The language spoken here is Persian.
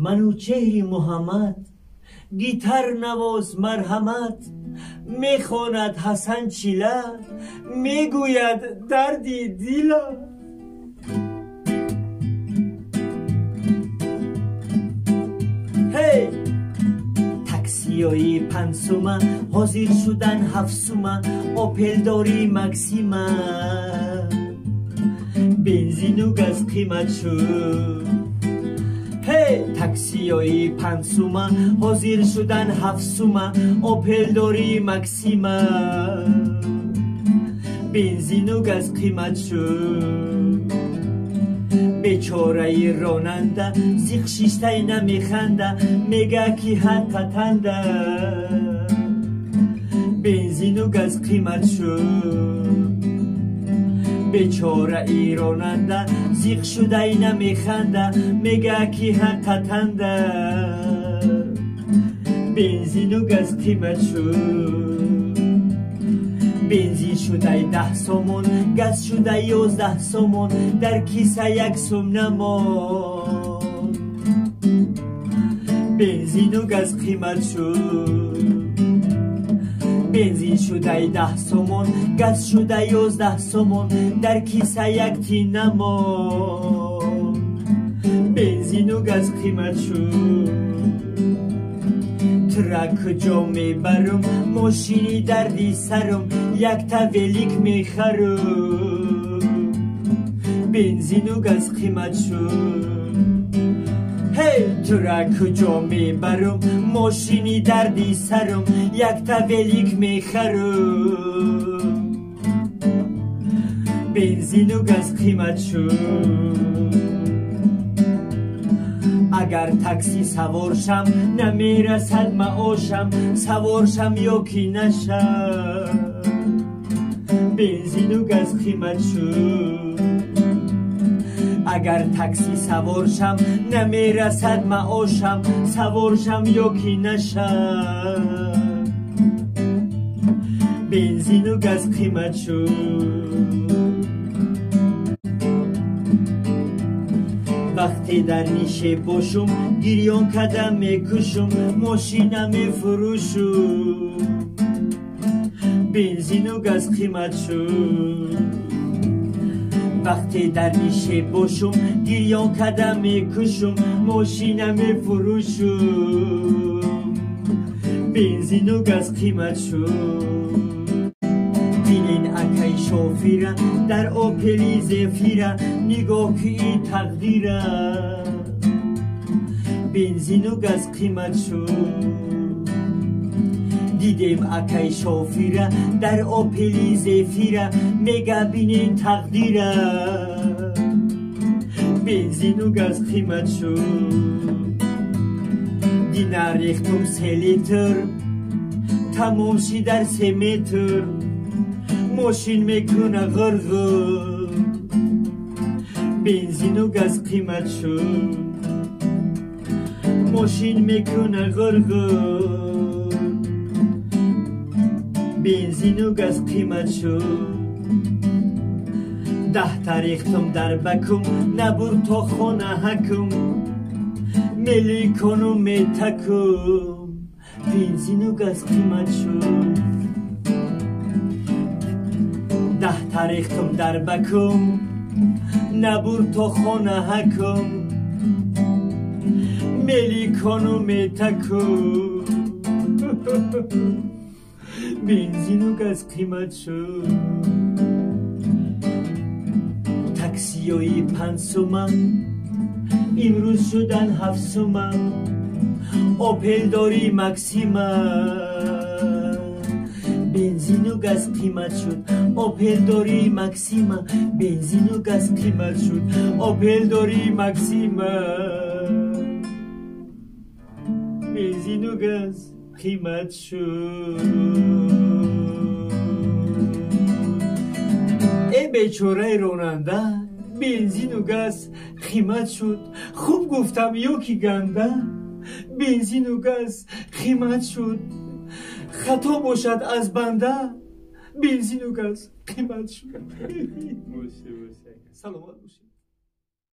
منوچهری محمد گیتار نواز مرحمت میخواند حسن چیله میگوید دردی دیلا هی تاکسیای 5 سومه حاضر شدن 7 سومه اوپل داری مکسیمه بنزین و گاز قیمت شد هی تاکسیای 5 سومه حاضر شدن 7 سومه اوپل داری مکسیمه بنزین و گاز قیمت شد بیچاره راننده زیغ شیشته نمیخنده میگه کی حقیقتنده بنزین و گاز قیمت شد بیچاره ای راننده زیغ شده ای نمیخنده میگه کی حقیقتنده بنزین و گاز قیمت شد بنزین شده 10 سومون گاز شده 11 سومون در کیسه 1 سوم نماند بنزین و گاز قیمت شد بنزین شده 10 سومون گاز شده 11 سومون در کیسه 1 تین نماند بنزین و گاز قیمت شد ترک جا میبرم ماشینی دردی سرم 1 تولیک میخرم بنزین و گاز قیمت شد هی ترک جا میبرم ماشینی دردی سرم 1 تولیک میخرم بنزین و گاز قیمت شد اگر تاکسی سوارشم نمیرسد معاشم سوارشم یا کی نشم بنزین و گاز قیمت شد اگر تاکسی سوارشم نمیرسد معاشم سوارشم یا کی نشم بنزین و گاز قیمت شد وقتی در نیشه باشم گریان کدم میکشم ماشینم میفروشم بنزین و گاز قیمت شد وقتی در نیشه باشم گریان کدم میکشم ماشینم میفروشم بنزین و گاز قیمت شد بینین اکای شوفیره در اوپلی زفیره نگاه که این تقدیره بنزین و گاز قیمت شد دیدیم اکای شوفیره در اوپلی زفیره میگه بینین تقدیره بنزین و گاز قیمت شد دینه ریختم 3 لیتر تمام شی در 3 متر ماشین میکنه غرغر بنزین و گاز قیمت شد ماشین میکنه غرغر بنزین و گاز قیمت شد 10 تاریختم در بکم نبور تا خانه حکم ملی کنم میتکم بنزین و گاز قیمت شد 10 تاریختم در بکم نبور تا خانه حکم ملی کنم میتکم بنزین و گاز قیمت شد تاکسیای 5 سومه امروز شدن 7 سومه اوپل داری مکسیمه بنزین و گاز قیمت شد اوپل داری مکسیمه بنزین و گاز قیمت شد اوپل داری مکسیمه بنزین و گاز قیمت شد ای بیچاره راننده بنزین و گاز قیمت شد خوب گفتم یا کی گنده بنزین و گاز قیمت شد خطا باشد از بنده بنزین و گاز قیمت شد سلامت باشید